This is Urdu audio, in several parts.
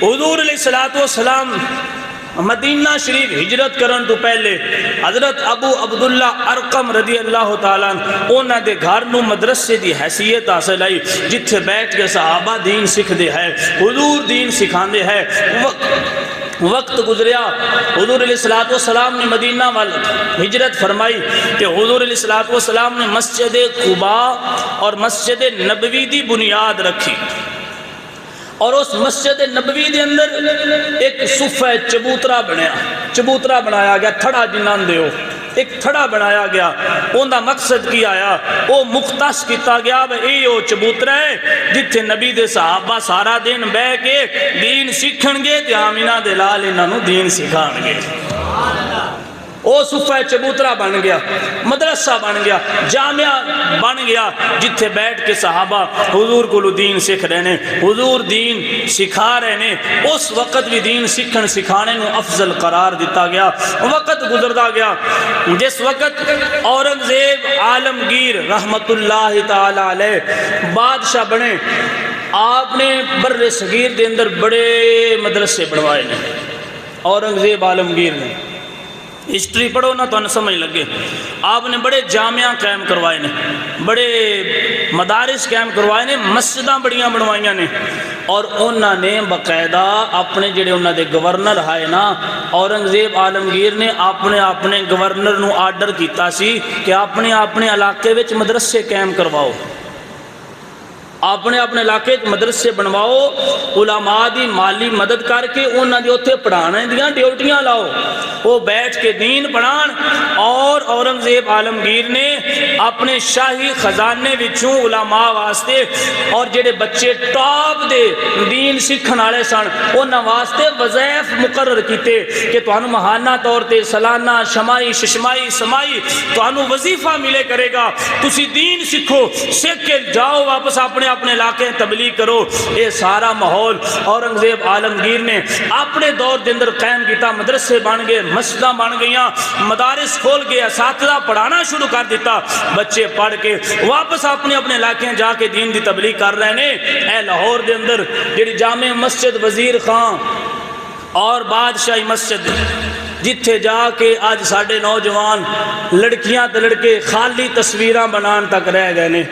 حضور علیہ الصلوۃ والسلام مدینہ شریف ہجرت کرن تو پہلے حضرت ابو عبداللہ ارقم رضی اللہ تعالیٰ انہاں دے گھر نو مدرسے دی حیثیت حاصل آئی جتھے بیٹھ کے صحابہ دین سکھ دے ہے، حضور دین سکھان دے ہے۔ وقت گزریا، حضور علیہ الصلوۃ والسلام نے مدینہ وال ہجرت فرمائی کہ حضور علیہ الصلوۃ والسلام نے مسجد قباء اور مسجد نبوی دی بنیاد رکھی، اور اس مسجد نبوی دے اندر ایک صفہ چبوترا بنایا گیا، تھڑا جنان دیو ایک تھڑا بنایا گیا۔ ان دا مقصد کی آیا، وہ مختص کیتا گیا اے او چبوترا ہے جتھے نبی دے صحابہ سارا دن بہ کے دین سیکھن گے تے آمینہ دے لال انہاں نوں دین سکھان گے۔ او صفہ چبوترا بن گیا، مدرسہ بن گیا، جامعہ بن گیا جتھے بیٹھ کے صحابہ حضور کو دین سکھ رہے ہیں، حضور دین سکھا رہے ہیں۔ اس وقت بھی دین سکھن سکھانے نو افضل قرار دیتا گیا۔ وقت گزردا گیا، جس وقت اورنگزیب عالمگیر رحمت اللہ تعالی علیہ بادشاہ بنے، آپ نے بر صغیر دے اندر بڑے مدرسے بنوائے نے۔ اورنگزیب عالمگیر نے ہسٹری پڑھو نا تو سمجھ لگے، آپ نے بڑے جامعہ قائم کروائے نے، بڑے مدارس قائم کروائے نے، مسجداں بڑیاں بنوائیاں نے، اور انہوں نے باقاعدہ اپنے جڑے انہوں دے گورنر آئے نا، اورنگزیب عالمگیر نے اپنے گورنر نو آرڈر کیتا سی کہ اپنے علاقے وچ مدرسے قائم کرواؤ، اپنے علاقے مدرسے بنواؤ، علماء دی مالی مدد کر کے انہاں دی اوتھے پڑھانے دیاں ڈیوٹیاں لاؤ، وہ بیٹھ کے دین پڑھان۔ اور اورنگزیب عالمگیر نے اپنے شاہی خزانے وچوں علماء واسطے اور جڑے بچے ٹاپ دے دین سکھن والے سن انہاں واسطے وظائف مقرر کیتے کہ تانوں ماہانہ طور تے سالانہ شمائی ششمائی سمائی تانوں وظیفہ ملے کرے گا، تسی دین سکھو، سکھ کے جاؤ واپس اپنے علاقے تبلیغ کرو۔ یہ سارا ماحول اورنگزیب عالمگیر نے اپنے دور دے اندر قائم کیتا، مدرسے بن گئے، مسجداں بن گئیاں، مدارس کھول کے اساتذہ پڑھانا شروع کر دیتا، بچے پڑھ کے واپس اپنے علاقے جا کے دین دی تبلیغ کر رہے ہیں۔ اے لاہور دے اندر جڑی جامع مسجد وزیر خان اور بادشاہی مسجد جتھے جا کے آج ساڈے نوجوان لڑکیاں تے لڑکے خالی تصویراں بنان تک رہ گئے نے۔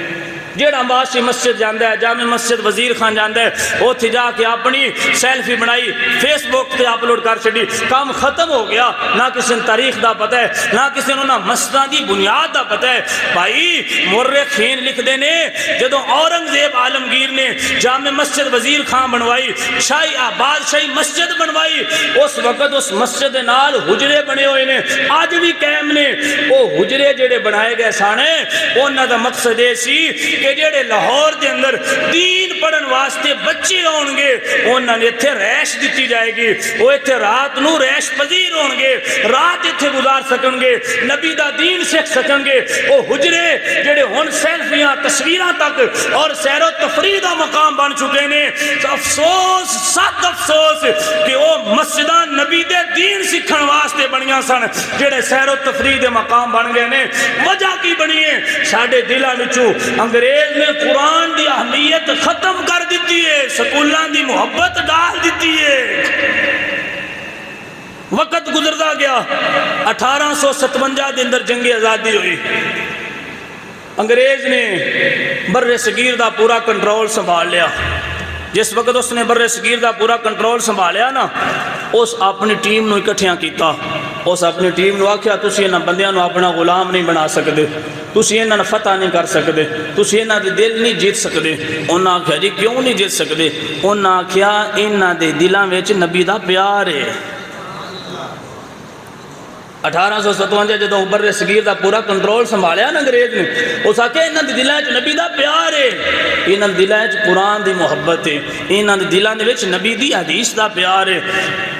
جیڑا بادشاہی مسجد جاندہ ہے، جامع مسجد وزیر خان جاندہ ہے، وہ تھی جا کے اپنی سیلفی بنائی فیس بک تے اپلوڈ کر چھڑی، کام ختم ہو گیا۔ نہ کسی تاریخ دا پتہ ہے، نہ کسی نے مسجداں دی بنیاد دا پتہ ہے۔ بھائی مورخین لکھ دینے جدوں اورنگزیب عالمگیر نے جامع مسجد وزیر خان بنوائی، شاہی بادشاہی مسجد بنوائی، اس وقت اس مسجد نال حجرے بنے ہوئے نے، آج بھی قائم نے۔ وہ حجرے جڑے بنائے گئے سانے انہاں دا مقصد یہ سی کہ جڑے لاہور دے اندر دین پڑھن واسطے بچے ہون گے انہاں نے اتھے رہائش دتی جائے گی، وہ اتھے رات نو رہائش پذیر ہون گے، رات اتھے گزار سکن گے، نبی دا دین سکھ سکن گے۔ وہ حجرے جڑے ہن سیلفیاں تصویراں تک اور سیر و تفریح دا مقام بن چکے نے، افسوس سخت افسوس کہ وہ مسجداں نبی دے دین سکھن واسطے بنیاں سن، جڑے سیر و تفریح دے مقام بن گئے نے۔ وجہ کی بنی ہے؟ ساڈے دلاں وچوں انگریز نے قرآن دی اہمیت ختم کر دیتی ہے، سکولاں دی محبت ڈال دیتی ہے۔ وقت گزردا گیا، 1857 دے اندر جنگ آزادی ہوئی، انگریز نے بر صغیر دا پورا کنٹرول سنبھال لیا۔ جس وقت اس نے بر صغیر دا پورا کنٹرول سنبھالیا نا، اس اپنی ٹیم نو اکٹھیاں کیتا، اس اپنی ٹیم نو آکھیا تسی انہاں بندیاں نو اپنا غلام نہیں بنا سکتے، تسی انہاں نے فتح نہیں کر سکتے، تسی انہاں دے دل نہیں جیت سکتے۔ انہاں آکھیا جی کیوں نہیں جیت سکتے؟ انہاں آکھیا انہاں دے دلاں وچ نبی دا پیار ہے۔ 1857 جدوں بر صغیر دا پورا کنٹرول سنبھالیا نا انگریز نے، اس آکھیا انہاں دے دلاں وچ نبی دا پیار ہے، انہاں دے دلاں وچ قرآن دی محبت ہے، انہاں دے دلاں دے وچ نبی دی حدیث دا پیار ہے۔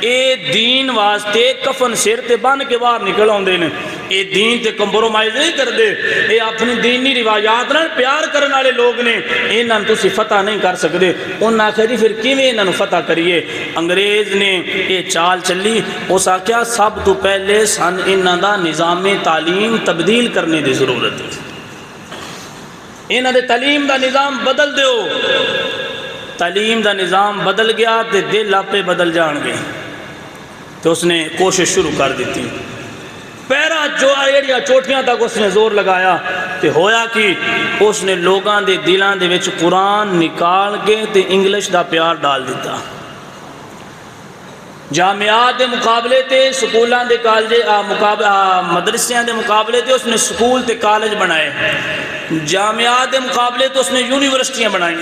اے دین واسطے کفن سر تے بن کے باہر نکل آندے نے، اے دین تے کمپرومائز نہیں کردے، اے اپنی دینی روایات نال پیار کرن والے لوگ نے، انہاں نوں تسی فتح نہیں کر سکدے۔ انہاں آکھیا جی پھر کیویں انہاں نوں فتح کریے؟ انگریز نے اے چال چلی، اس آکھیا سب تو پہلے انہاں دا نظام تعلیم تبدیل کرنے دی ضرورت ہے، انہاں دے تعلیم دا نظام بدل دیو۔ تعلیم دا نظام بدل گیا تے دل آپے بدل جان گے، تو اس نے کوشش شروع کر دیتی۔ پیرا جو ایڑیاں چوٹیاں تک اس نے زور لگایا، تے ہویا کہ اس نے لوگاں دے دلاں دے وچ قرآن نکال کے تے انگلش دا پیار ڈال دیتا۔ جامعات دے مقابلے تے سکولاں دے کالج مدرسیاں دے مقابلے تے اس نے سکول تے کالج بنائے، جامعات دے مقابلے تو اس نے یونیورسٹیاں بنائی،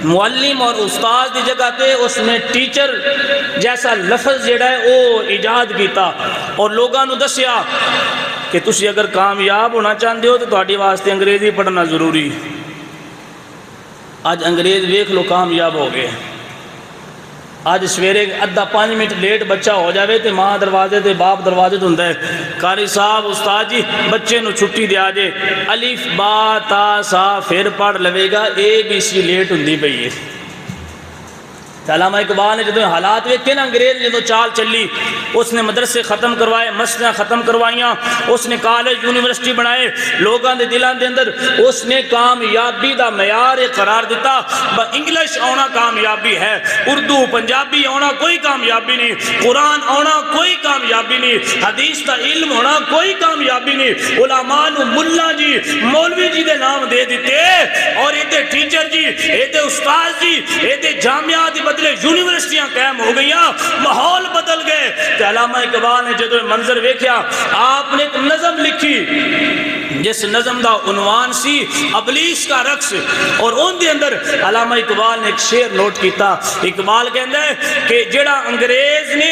معلم اور استاد دی جگہ تے اس نے ٹیچر جیسا لفظ جڑا ہے وہ ایجاد کیتا، اور لوگاں نو دسیا کہ تسی اگر کامیاب ہونا چاہتے ہو تو تہاڈے واسطے انگریزی پڑھنا ضروری۔ آج انگریز ویکھ لو کامیاب ہو گئے۔ آج سویرے ادھا 5 منٹ لیٹ بچہ ہو جاوے تے ماں دروازے تے باپ دروازے تے ہوندا ہے، قاری صاحب استاد جی بچے نو چھٹی دیا جے، الف با تا سا پھر پڑھ لوے گا، ABC لیٹ ہوندی پئی ہے۔ علامہ اقبال نے جدوں حالات ویکھے نا انگریز جدوں چال چلی، اس نے مدرسے ختم کروائے، مسجدیں ختم کروائیاں، اس نے کالج یونیورسٹی بنائے، لوگاں دے دلاں دے اندر اس نے کامیابی دا معیار قرار دیتا۔ انگلش آنا کامیابی ہے، اردو پنجابی آنا کوئی کامیابی نہیں، قرآن آنا کوئی کامیابی نہیں، حدیث دا علم ہونا کوئی کامیابی نہیں۔ علماء نو ملا جی مولوی جی دے نام دے دیتے، اور ایتے ٹیچر جی، ایتے استاد جی، ایتے جامعات بدلے یونیورسٹیاں قائم ہو گئیاں، ماحول بدل گئے۔ کہ علامہ اقبال نے جدو منظر ویکھیا، آپ نے ایک نظم لکھی جس نظم دا عنوان سی ابلیس کا رقص، اور ان دے اندر علامہ اقبال نے ایک شعر نوٹ کیتا۔ اقبال کہندا ہے کہ جڑا انگریز نے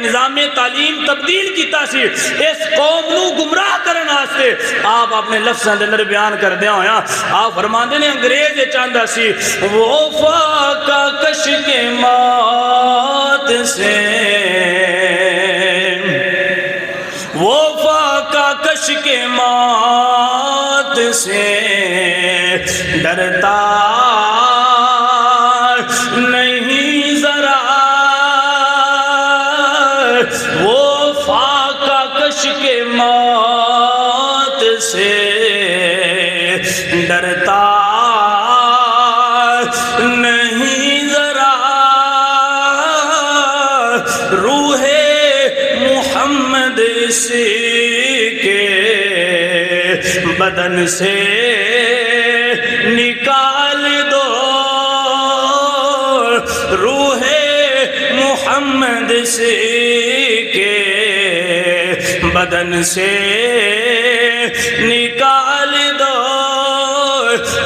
نظام تعلیم تبدیل کیتا سی اس قوم نو گمراہ کرن واسطے، آپ اپنے لفظاں دے اندر بیان کردیا ہویا آپ فرماندے نے انگریز یہ چاہندا سی وہ فاقہ کش کے موت سے، وہ فاقہ کش کے موت سے ڈرتا نہیں ذرا، وہ فاقہ کش کے موت سے ڈرتا نہیں ذرا، روح محمد اس کے بدن سے نکال دو، روح محمد اس کے بدن سے نکال دو۔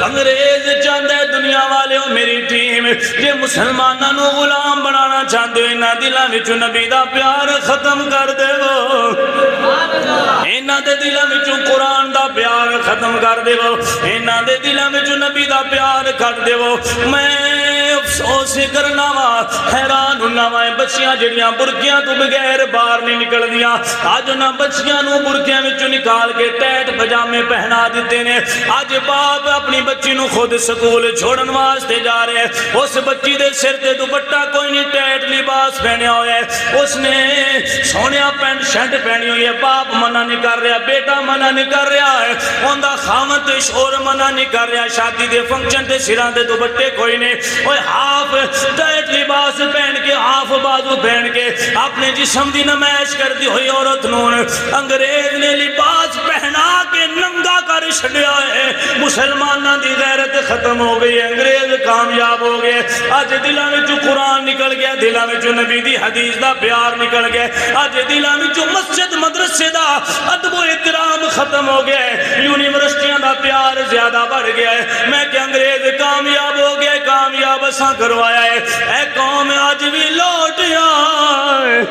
انگریز چاہتا ہے دنیا والے ہو میری ٹیم جے مسلمانوں نو غلام بنانا چاہتے ہو، انہاں دلاں وچوں نبی دا پیار ختم کر دے وہ، انہاں دے دلاں وچوں قرآن دا پیار ختم کر دے وہ، انہاں دے دلاں وچوں نبی دا پیار کر دے وہ۔ میں افسوس کرنا وا، حیران ہونا وا، بچیاں جڑیاں برقیاں تو بغیر باہر نہیں نکل دیاں، آج انہاں بچیاں نو برقیاں وچوں نکال کے ٹیٹ پجامے پہنا دیتے نے۔ آج باپ اپنی بچی نو خود سکول چھوڑن واسطے جا رہے ہیں، اس بچی دے سر تے دوپٹہ کوئی نہیں، ٹیٹ لباس پہنے ہوئے ہے، اس نے سونیا پینٹ شرٹ پہنی ہوئی ہے، باپ منع نہیں کر رہا، بیٹا منع نہیں کر رہا ہے، اوندا خامد تے شور منع نہیں کر رہا، شادی دے فنکشن تے سراں دے دوپٹے کوئی نہیں، اوے ہاف ٹیٹ لباس پہن کے، ہاف بازو پہن کے اپنے جسم دی نمائش کرتی ہوئی عورت نون انگریز نے لباس پہنا کے ننگا کر چھڈیا ہے۔ مسلماناں دی غیرت ختم ہو گئی، انگریز کامیاب ہو گئے، اج دلاں وچوں قرآن نکل گیا، دلاں وچوں نبی دی حدیث دا پیار نکل گیا، اج دلاں وچوں مسجد مدرسے دا ادب و احترام ختم ہو گیا ہے، یونیورسٹیاں دا پیار زیادہ بڑھ گیا ہے۔ میں کہ انگریز کامیاب ہو گیا، کامیاب اساں کروایا ہے، اے قوم آج بھی لوٹ آئے،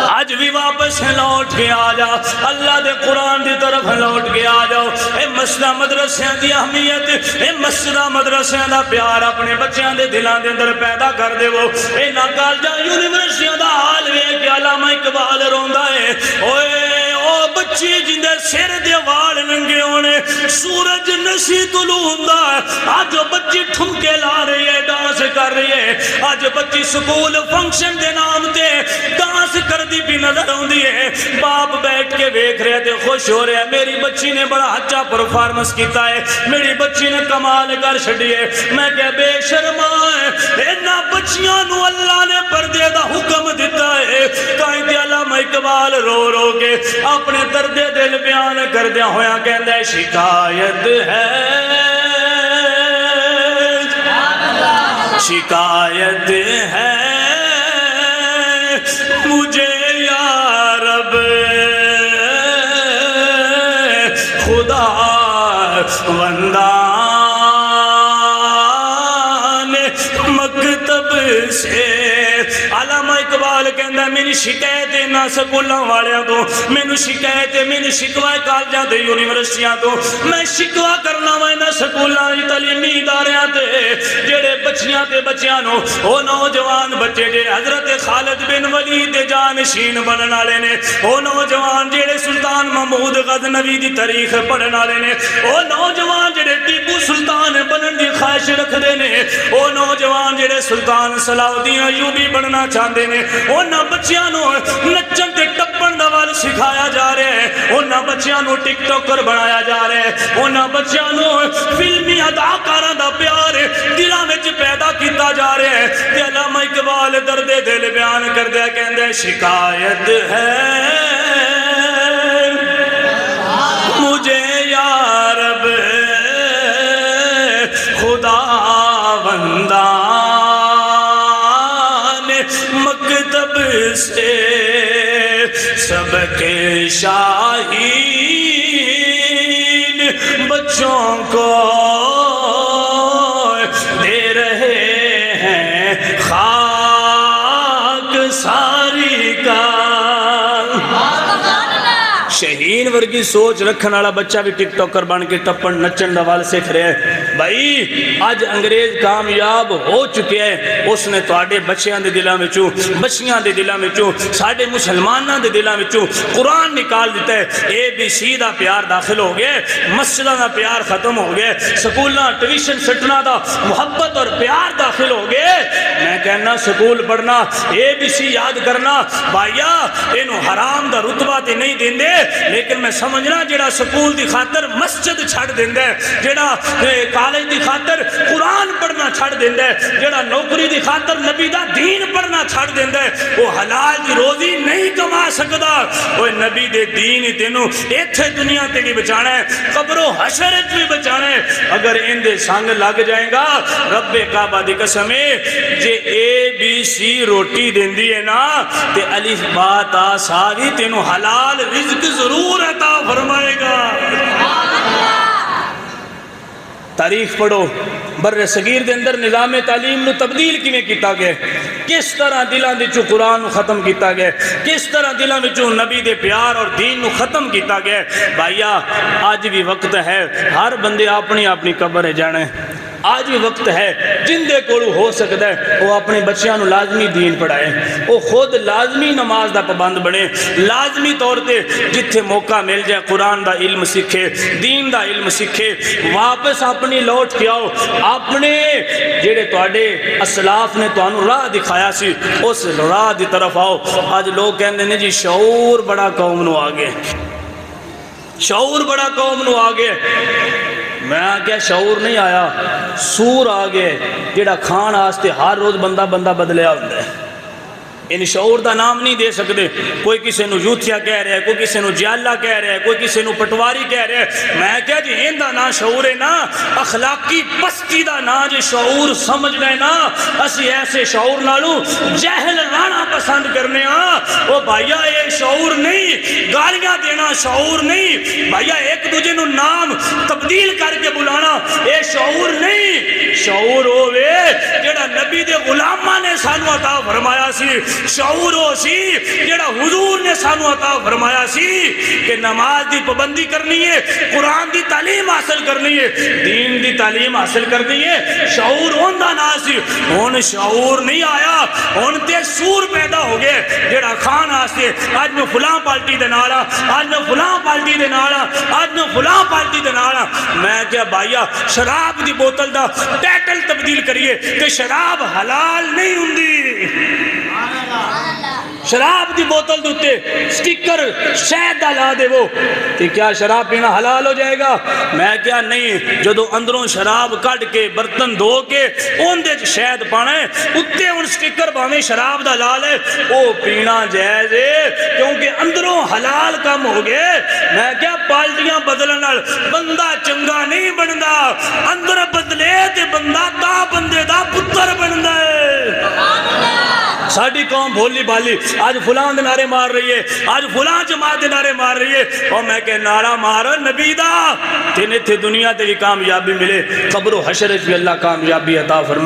آج بھی واپس لوٹ کے آ جا، اللہ دے قرآن دی طرف لوٹ کے آ جاؤ۔ اے مسجدہ مدرسیاں دی اہمیت، اے مسجدہ مدرسیاں دا پیار اپنے بچیاں دے دلان دے اندر پیدا کر دے وہ، اے نا کالجاں یونیورسٹیاں دا حال وے کہ علامہ اقبال روندا ہے، اوے او بچے بچی جندے سر دے وال ننگے ہونے سورج نسی طلوع ہوندا اج بچی ٹھمکے لا رہی ہے ڈانس کر رہی ہے اج بچی سکول فنکشن دے نام تے ڈانس کر دی بھی نظر ہوندی ہے باپ بیٹھ کے دیکھ رہے تے خوش ہو رہے ہیں میری بچی نے بڑا اچھا پرفارمنس کیتا ہے میری بچی نے کمال کر چھڈی ہے میں کہ بے شرما انہاں بچیاں نو اللہ نے پردے دا حکم دیتا ہے کہیں تے علامہ اقبال رو رو کے اپنے درد دل بیان کردیا ہویا کہندا ہے شکایت ہے شکایت ہے مجھے یا رب خدا بندان مکتب سے علامہ اقبال کہندا میری شکایت نہ سکولاں والیاں تو مینوں شکایت مینوں شکوا کالجاں تے یونیورسٹیاں تو میں شکوا کرنا وا نہ سکولاں تعلیمی اداریاں تے جڑے بچیاں تے بچیاں نو او نوجوان بچے جے حضرت خالد بن ولید دے جانشین بنن والے نے او نوجوان جڑے سلطان محمود غزنوی دی تاریخ پڑھن والے نے او نوجوان جڑے ٹیپو سلطان بنن دی خواہش رکھدے نے او نوجوان جڑے سلطان صلاح الدین ایوبی بننا چاہتے ہیں انہاں بچیاں نو نچن تے ٹپن دا ول سکھایا جا رہا ہے انہاں بچیاں نو ٹک ٹاکر بنایا جا رہا ہے انہاں بچیاں نو فلمی اداکاراں دا پیار دلاں وچ پیدا کیتا جا رہا ہے تے علامہ اقبال درد دل بیان کردے کہندے شکایت ہے مجھے یا رب خدا بندان مکتب سے سبق شاہین بچوں کو دے رہے ہیں خاک ساری کا شہین ورگی سوچ رکھن والا بچہ بھی ٹک ٹاکر بن کے ٹپن نچن دا وال سکھ رہے ہیں بھائی آج انگریز کامیاب ہو چکے ہیں اس نے تواڈے بچیاں دے دلاں وچوں بچیاں دے دلاں وچوں ساڈے مسلماناں دے دلاں وچوں قرآن نکال دیتا ہے اے بی سی دا پیار داخل ہو گئے مسجداں دا پیار ختم ہو گئے سکولاں ٹیوشن سٹنا دا محبت اور پیار داخل ہو گئے میں کہنا سکول پڑھنا اے بی سی یاد کرنا بھائیا اینو حرام دا رتبہ تے نہیں دیندے لیکن میں سمجھنا جڑا سکول دی خاطر مسجد چھڑ دیندے جڑا کالج دی خاطر قرآن پڑھنا چھڑ دیندے جڑا نوکری دی خاطر نبی دا دین پڑھنا چھڑ دیندے وہ حلال دی روزی نہیں کما سکدا وہ نبی دے دین تینوں ایتھے دنیا تے بھی بچانا ہے قبر و حشر وچ بھی بچانا ہے اگر ان دے سنگ لگ جائے گا رب کعبہ دی قسم جے اے بی سی روٹی دیندی ہے نا تے الف با تا سا بھی تینوں حلال رزق ضرور عطا فرمائے گا تاریخ پڑھو بر صغیر دے اندر نظام تعلیم نو تبدیل کیویں کیتا گیا کس طرح دلاں دے چوں قرآن نو ختم کیتا گیا کس طرح دلاں وچوں نبی دے پیار اور دین نو ختم کیتا گیا بھائیا آج بھی وقت ہے ہر بندے اپنی اپنی قبر جانا ہے آج بھی وقت ہے جن دے کولو ہو سکتا ہے وہ اپنے بچیاں نو لازمی دین پڑھائے وہ خود لازمی نماز دا پابند بنے لازمی طور تے جتھے موقع مل جائے قرآن دا علم سکھے دین دا علم سکھے واپس اپنی لوٹ کے آؤ اپنے جڑے تواڈے اسلاف نے تانوں راہ دکھایا سی اس راہ دی طرف آؤ آج لوگ کہندے نے جی شعور بڑا قوم نو آگے شعور بڑا قوم نو آگے میں کیا شعور نہیں آیا سور آگے جڑا کھان آستے ہر روز بندہ بدلیا ہوتا ہے ان شعور دا نام نہیں دے سکتے کوئی کسی نو یوتھیا کہہ رہا ہے کوئی کسی نو جیالہ کہہ رہا ہے کوئی کسی نو پٹواری کہہ رہا ہے میں کہا جی ان دا نا شعور ہے نا اخلاقی پستی دا نا جی شعور سمجھ لے نا اسی ایسے شعور نالو جہل رانا پسند کرنے وہ بھائیہ یہ شعور نہیں گالیاں دینا شعور نہیں بھائیہ ایک دوجہ نو نام تبدیل کر کے بلانا یہ شعور نہیں شعور ہوئے جڑا نبی دے غلامہ نے سانو عطا فرمایا سی، شعور ہو سی جڑا حضور نے سانو عطا فرمایا سی کہ نماز دی پابندی کرنی ہے، قرآن دی تعلیم حاصل کرنی ہے، دین دی تعلیم حاصل کرنی ہے، شعور ہوندا نہ سی۔ ہن شعور نہیں آیا، ہن تے سور پیدا ہو گئے جڑا کھان واسطے اج میں فلاں پارٹی دے نال آ، اج میں فلاں پارٹی دے نال آ، اج میں فلاں پارٹی دے نال آ۔ میں کیا بھائیا شراب دی بوتل دا ٹائٹل تبدیل کریے کہ شراب حلال نہیں ہوندی، شراب دی بوتل دوتے سٹیکر شہد دا لا دے وہ کہ کیا شراب پینا حلال ہو جائے گا؟ میں کیا نہیں، جدو اندروں شراب کٹ کے برتن دھو کے ان دے شہد پانا ہے اتے ان سٹیکر باویں شراب دا لا لے وہ پینا جائز ہے کیونکہ اندروں حلال کم ہو گئے۔ میں کیا پالٹیاں بدلن نال بندہ چنگا نہیں بندا، اندر بدلے تے بندہ تا بندے دا پتر بندا ہے۔ ساڑی قوم بھولی بالی آج فلان دے نعرے مار رہی ہے، آج فلان جماعت دے نعرے مار رہی ہے، اور میں کہ نعرہ مار نبی دا تینے تھے دنیا تے بھی کامیابی ملے، قبر و حشر بھی اللہ کامیابی عطا فرمائے۔